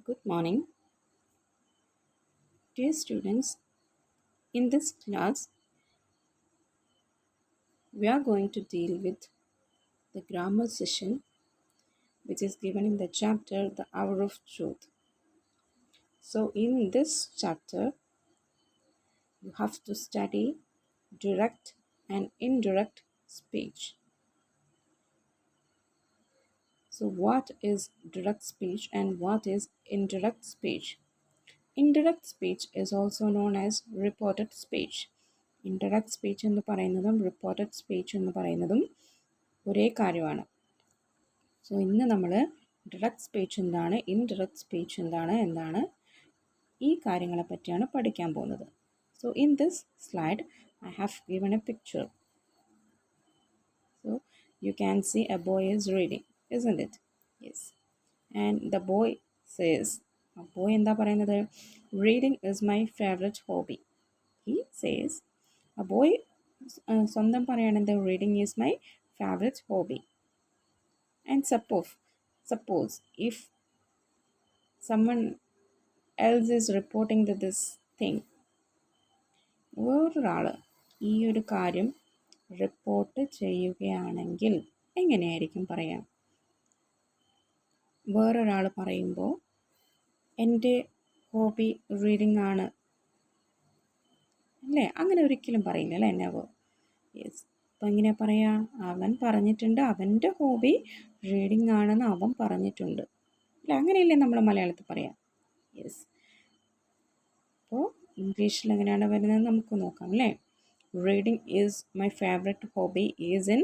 Good morning, dear students. In this class, we are going to deal with the grammar session which is given in the chapter The Hour of Truth. So, in this chapter, you have to study direct and indirect speech. So, what is direct speech and what is indirect speech? Indirect speech is also known as reported speech. Indirect speech എന്ന് പറയുന്നതും reported speech എന്ന് പറയുന്നതും ഒരേ കാര്യമാണ്. So ഇന്ന് നമ്മൾ direct speech എന്താണ്, indirect speech എന്താണ് ഈ കാര്യങ്ങളെ പറ്റിയാണ് പഠിക്കാൻ പോകുന്നത്. So in this slide I have given a picture. So you can see a boy is reading, isn't it? Yes. And the boy says, a boy എന്താ പറയുന്നത്? Reading is my favorite hobby. He says, a boy സ്വന്തം പറയുകയാണെന്ത്? Reading is my favourite hobby. And suppose if someone else is reporting this thing, വേറൊരാൾ ഈ ഒരു കാര്യം report ചെയ്യുകയാണെങ്കിൽ എങ്ങനെയായിരിക്കും പറയാം? വേറൊരാൾ പറയുമ്പോൾ എൻ്റെ ഹോബി റീഡിംഗ് ആണ് അല്ലേ? അങ്ങനെ ഒരിക്കലും പറയില്ല അല്ലേ? നെവർ. യെസ്. അപ്പം എങ്ങനെയാ പറയുക? അവൻ പറഞ്ഞിട്ടുണ്ട് അവൻ്റെ ഹോബി റീഡിംഗ് ആണെന്ന് അവൻ പറഞ്ഞിട്ടുണ്ട് അല്ലേ? അങ്ങനെയല്ലേ നമ്മൾ മലയാളത്തിൽ പറയാം. യെസ്. അപ്പോൾ ഇംഗ്ലീഷിൽ എങ്ങനെയാണ് വരുന്നത് നമുക്ക് നോക്കാം അല്ലേ? Reading is my favourite hobby is in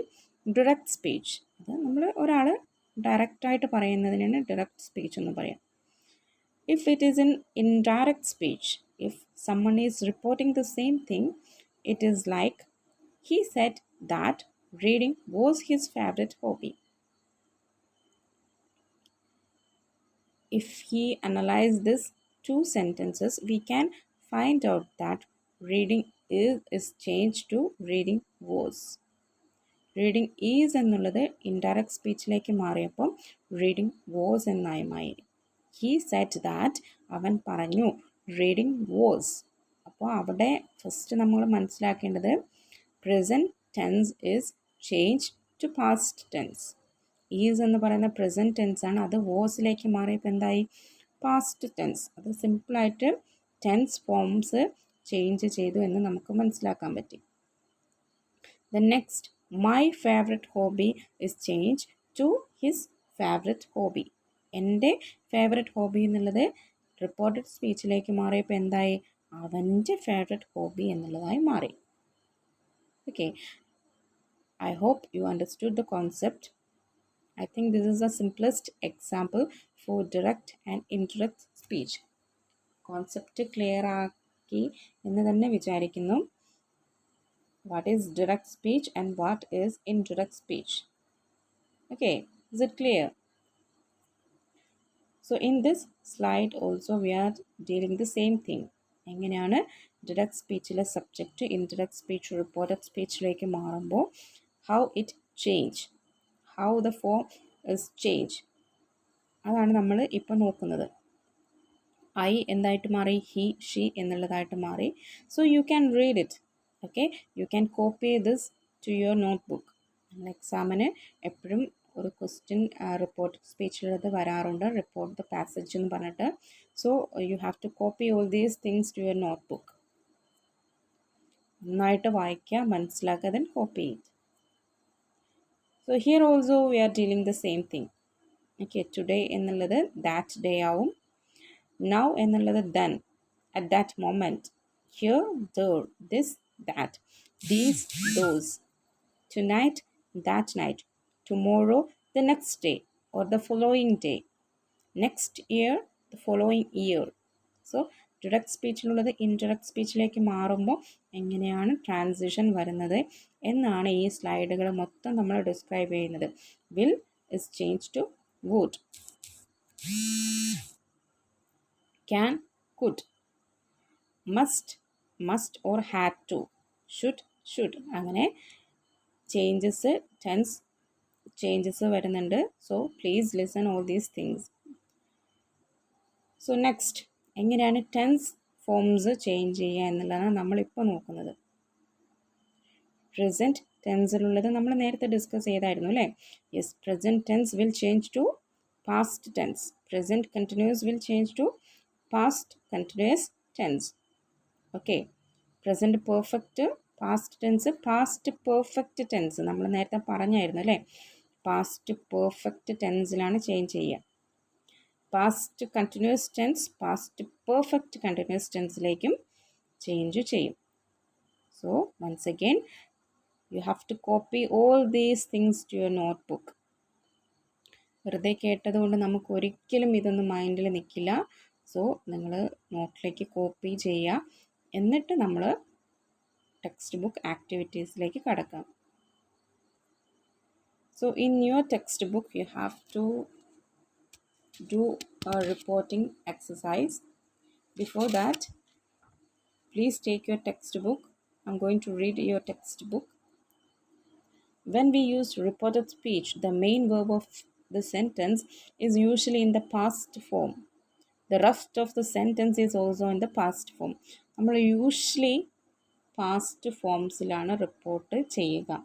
direct speech. അത് നമ്മൾ ഒരാൾ ഡയറക്റ്റായിട്ട് പറയുന്നതിനാണ് ഡിറക്റ്റ് സ്പീച്ച് എന്ന് പറയാം. If it is in indirect speech, if someone is reporting the same thing, it is like he said that reading was his favorite hobby. If he analyzes these two sentences, we can find out that reading is changed to reading was. Reading is എന്നുള്ളത് indirect സ്പീച്ചിലേക്ക് മാറിയപ്പോൾ reading was എന്നായി മാറി. He said that അവൻ പറഞ്ഞു reading was. അപ്പോൾ അവിടെ first നമ്മൾ മനസ്സിലാക്കേണ്ടത് present tense is change to past tense. Is എന്ന് പറയുന്ന പ്രസൻറ്റ് ടെൻസ് ആണ്, അത് വാസിലേക്ക് മാറിയപ്പോൾ എന്തായി? Past tense. അത് സിമ്പിളായിട്ട് ടെൻസ് ഫോംസ് ചേഞ്ച് ചെയ്തു എന്ന് നമുക്ക് മനസ്സിലാക്കാൻ പറ്റി. The next, my favourite hobby is change to his favourite hobby. എൻ്റെ ഫേവററ്റ് ഹോബി എന്നുള്ളത് റിപ്പോർട്ടഡ് സ്പീച്ചിലേക്ക് മാറിയപ്പോൾ എന്തായി? അവൻ്റെ ഫേവററ്റ് ഹോബി എന്നുള്ളതായി മാറി. Okay, I hope you understood the concept. I think this is the simplest example for direct and indirect speech. Concept clear ആക്കി എന്ന് തന്നെ വിചാരിക്കുന്നു. What is direct speech and what is indirect speech? Okay, is it clear? So in this slide also we are dealing the same thing. എങ്ങനെയാണ് direct സ്പീച്ചിലെ subject indirect speech reported സ്പീച്ചിലേക്ക് മാറുമ്പോൾ how it change, how the form is change, അതാണ് നമ്മൾ ഇപ്പോൾ നോക്കുന്നത്. I എന്തായിട്ട് മാറി? ഹി, ഷീ എന്നുള്ളതായിട്ട് മാറി. So you can read it. Okay, you can copy this to your notebook. എക്സാമിന് എപ്പോഴും ഒരു ക്വസ്റ്റ്യൻ റിപ്പോർട്ട് സ്പീച്ചിലത് വരാറുണ്ട്, റിപ്പോർട്ട് ദ പാസേജ് എന്ന് പറഞ്ഞിട്ട്. So you have to copy all these things to your notebook. നന്നായിട്ട് വായിക്കുക, മനസ്സിലാക്കുക, then copy it. So here also we are dealing the same thing. Okay, today എന്നുള്ളത് that day ആവും. Now എന്നുള്ളത് then, at that moment. Here, there, this, that, these, those. Tonight, that night. Tomorrow, the next day or the following day. Next year, the following year. So direct സ്പീച്ചിലുള്ളത് indirect സ്പീച്ചിലേക്ക് മാറുമ്പോൾ എങ്ങനെയാണ് transition വരുന്നത് എന്നാണ് ഈ സ്ലൈഡുകൾ മൊത്തം നമ്മൾ ഡിസ്ക്രൈബ് ചെയ്യുന്നത്. Will is change to would. Can, could. Must or had to. Should. അങ്ങനെ ചേഞ്ചസ്, ടെൻസ് ചേഞ്ചസ് വരുന്നുണ്ട്. So please listen all these things. So next എങ്ങനെയാണ് ടെൻസ് ഫോംസ് ചേഞ്ച് ചെയ്യുക എന്നുള്ളതാണ് നമ്മളിപ്പോൾ നോക്കുന്നത്. പ്രസൻറ്റ് ടെൻസിലുള്ളത് നമ്മൾ നേരത്തെ ഡിസ്കസ് ചെയ്തായിരുന്നു അല്ലേ? Yes, present tense will change to past tense. Present continuous will change to past continuous tense. Okay, present perfect past tense, past perfect tense നമ്മൾ നേരത്തെ പറഞ്ഞായിരുന്നു അല്ലേ? പാസ്റ്റ് പെർഫെക്റ്റ് ടെൻസിലാണ് ചേഞ്ച് ചെയ്യുക. Past continuous tense past perfect continuous ടെൻസിലേക്കും change ചെയ്യും. So once again you have to copy all these things to your notebook. വെറുതെ കേട്ടതുകൊണ്ട് നമുക്ക് ഒരിക്കലും ഇതൊന്നും മൈൻഡിൽ നിൽക്കില്ല. സോ നിങ്ങൾ നോട്ടിലേക്ക് കോപ്പി ചെയ്യുക, എന്നിട്ട് നമ്മൾ ടെക്സ്റ്റ് ബുക്ക് ആക്ടിവിറ്റീസിലേക്ക് കടക്കാം. So in your textbook you have to do a reporting exercise. Before that, please take your textbook. I'm going to read your textbook. When we use reported speech, the main verb of the sentence is usually in the past form. The rest of the sentence is also in the past form. നമ്മൾ usually past ഫോംസിലാണ് report ചെയ്യുക.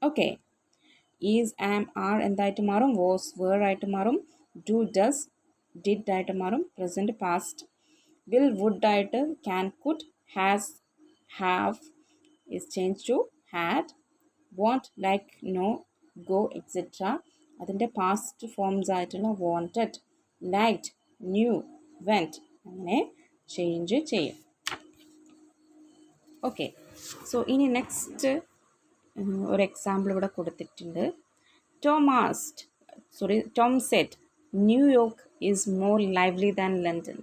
Okay, is am R എന്തായിട്ട് മാറും? Was were ആയിട്ട് മാറും. Do does did ആയിട്ട് മാറും. Present past. Will would ആയിട്ട് can could. Has have is change to had. Want like know go etcetera അതിൻ്റെ പാസ്റ്റ് ഫോംസ് ആയിട്ടുള്ള വോണ്ടഡ്, ലൈക്ഡ്, ന്യൂ, വെൻറ്റ് അങ്ങനെ ചേഞ്ച് ചെയ്യും. ഓക്കെ, സോ ഇനി നെക്സ്റ്റ് ഒരു എക്സാമ്പിൾ ഇവിടെ കൊടുത്തിട്ടുണ്ട്. Tom said New York is more lively than London.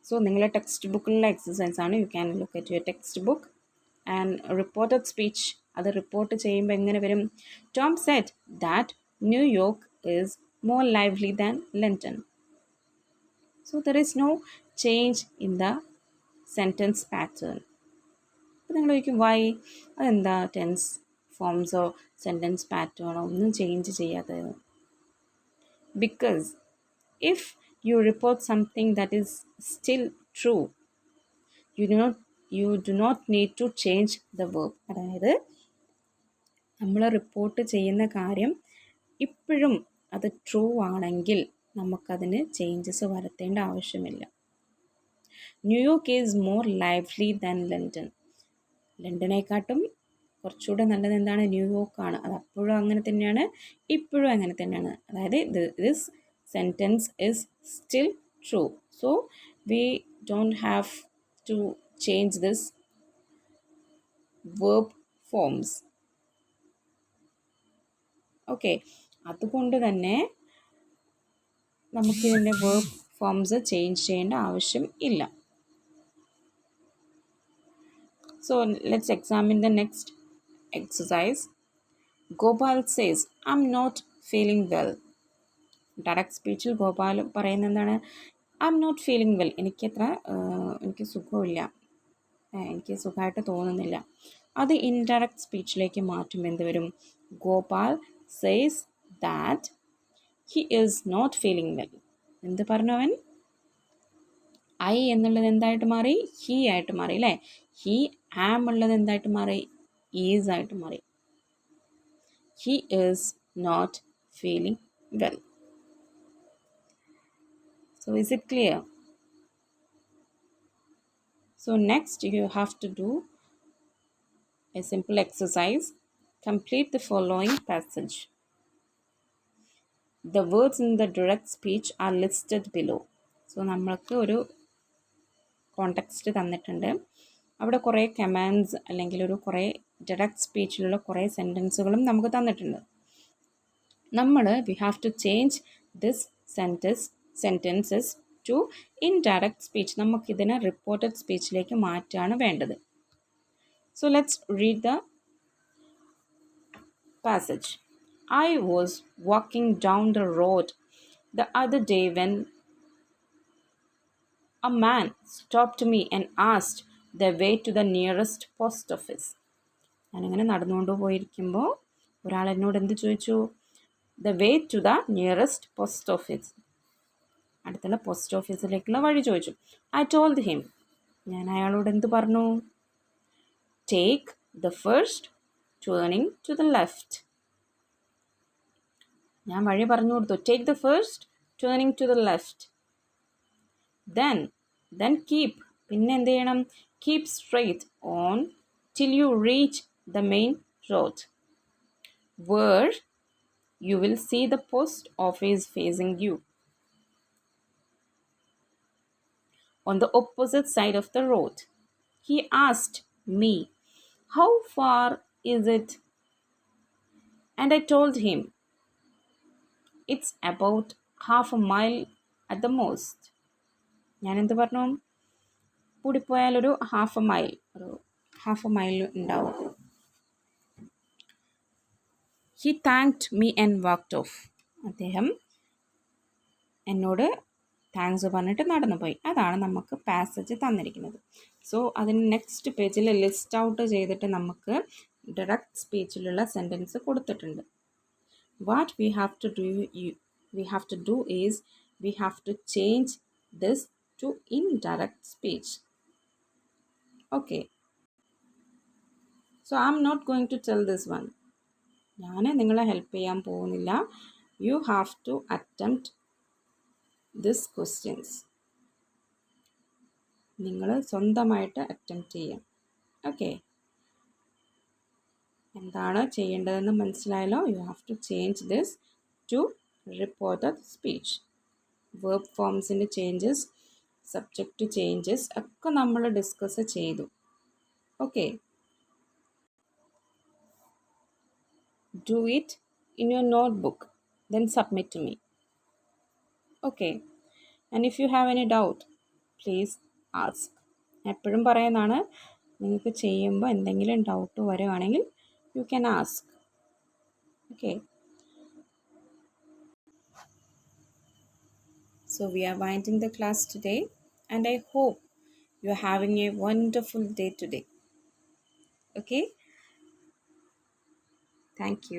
So നിങ്ങളുടെ text ബുക്കിലുള്ള എക്സസൈസ് ആണ്. You can look at your textbook and reported speech അത് റിപ്പോർട്ട് ചെയ്യുമ്പോൾ എങ്ങനെ വരും? Tom said that New York is more lively than London. So there is no change in the sentence pattern. അപ്പോൾ നിങ്ങൾ ചോദിക്കും Y, അതെന്താ tense ഫോംസോ sentence പാറ്റേണോ ഒന്നും change ചെയ്യാത്തത്? Because if you report something that is still true, you do not need to change the verb. അതായത് നമ്മൾ report ചെയ്യുന്ന കാര്യം ഇപ്പോഴും അത് ട്രൂ ആണെങ്കിൽ നമുക്കതിന് ചേഞ്ചസ് വരുത്തേണ്ട ആവശ്യമില്ല. New York is more lively than London. ലണ്ടനേക്കാട്ടും കുറച്ചുകൂടെ നല്ലത് എന്താണ്? ന്യൂയോർക്കാണ്. അത് അപ്പോഴും അങ്ങനെ തന്നെയാണ്, ഇപ്പോഴും അങ്ങനെ തന്നെയാണ്. അതായത് this sentence is still true. So we don't have to change this verb forms. Okay, അതുകൊണ്ട് തന്നെ നമുക്കിതിൻ്റെ വേർബ് ഫോംസ് ചേഞ്ച് ചെയ്യേണ്ട ആവശ്യം ഇല്ല. So let's examine the next exercise. Gopal says, I'm not feeling well. Direct speech Gopal പറയുന്നത് എന്താണ്? I'm not feeling well. എനിക്ക് സുഖമില്ല, എനിക്ക് സുഖമായിട്ട് തോന്നുന്നില്ല. അത് ഇൻഡയറക്റ്റ് സ്പീച്ചിലേക്ക് മാറ്റും. എന്ത് വരും? Gopal says that he is not feeling well. എന്ത് പറഞ്ഞു അവൻ? ഐ എന്നുള്ളത് എന്തായിട്ട് മാറി? ഹീ ആയിട്ട് മാറി അല്ലേ? ഹീ ആം ഉള്ളത് എന്തായിട്ട് മാറി? ഈസ് ആയിട്ട് മാറി. He is not feeling well. So is it clear? So next you have to do a simple exercise. Complete the following passage. The words in the direct speech are listed below. So നമ്മൾക്ക് ഒരു context തന്നിട്ടുണ്ട്. അവിടെ കുറേ commands അല്ലെങ്കിൽ കുറേ direct സ്പീച്ചിലുള്ള കുറേ സെൻറ്റൻസുകളും നമുക്ക് തന്നിട്ടുണ്ട്. We have to change this sentences to indirect speech. നമുക്കിതിനെ റിപ്പോർട്ടഡ് സ്പീച്ചിലേക്ക് മാറ്റാണ് വേണ്ടത്. So let's read the passage. I was walking down the road the other day when a man stopped me and asked the way to the nearest post office. ഞാനിങ്ങനെ നടന്നുകൊണ്ട് പോയിരിക്കുമ്പോൾ ഒരാൾ എന്നോട് എന്ത് ചോദിച്ചു? The way to the nearest post office. അടുത്തുള്ള post ഓഫീസിലേക്കുള്ള വഴി ചോദിച്ചു. I told him. ഞാൻ അയാളോട് എന്ത് പറഞ്ഞു? Take the first turning to the left. ഞാൻ വഴി പറഞ്ഞു കൊടുത്തു. Take the first turning to the left. Then keep. പിന്നെ എന്ത് ചെയ്യണം? Keep straight on till you reach the main road where you will see the post office facing you on the opposite side of the road. He asked me, how far is it? And I told him, it's about half a mile at the most. ഞാൻ എന്ത് പറഞ്ഞു? കൂടിപ്പോയാൽ ഒരു half A mile ഉണ്ടാവും. He thanked me and walked off. അദ്ദേഹം എന്നോട് thanks പറഞ്ഞിട്ട് നടന്നു പോയി. അതാണ് നമുക്ക് പാസേജ് തന്നിരിക്കുന്നത്. സോ അതിന് നെക്സ്റ്റ് പേജിൽ ലിസ്റ്റ് ഔട്ട് ചെയ്തിട്ട് നമുക്ക് ഡയറക്റ്റ് സ്പീച്ചിലുള്ള സെൻറ്റൻസ് കൊടുത്തിട്ടുണ്ട്. What we have to do is we have to change this to indirect speech. Okay, so I am not going to tell this one. ഞാൻ നിങ്ങളെ help ചെയ്യാൻ പോകുന്നില്ല. You have to attempt this questions. നിങ്ങൾ സ്വന്തമായിട്ട് attempt ചെയ്യാം. Okay, എന്താണ് ചെയ്യേണ്ടതെന്ന് മനസ്സിലായല്ലോ. You have to change this to reported speech. Verb ഫോംസിൻ്റെ ചേഞ്ചസ്, സബ്ജക്റ്റ് ചേഞ്ചസ് ഒക്കെ നമ്മൾ ഡിസ്കസ് ചെയ്തു. Okay, do it in your notebook, then submit to me. Okay, and if you have any doubt, please ask. എപ്പോഴും പറയുന്നതാണ്, നിങ്ങൾക്ക് ചെയ്യുമ്പോൾ എന്തെങ്കിലും doubt വരുവാണെങ്കിൽ you can ask. Okay, so we are winding the class today and I hope you are having a wonderful day today. Okay, thank you.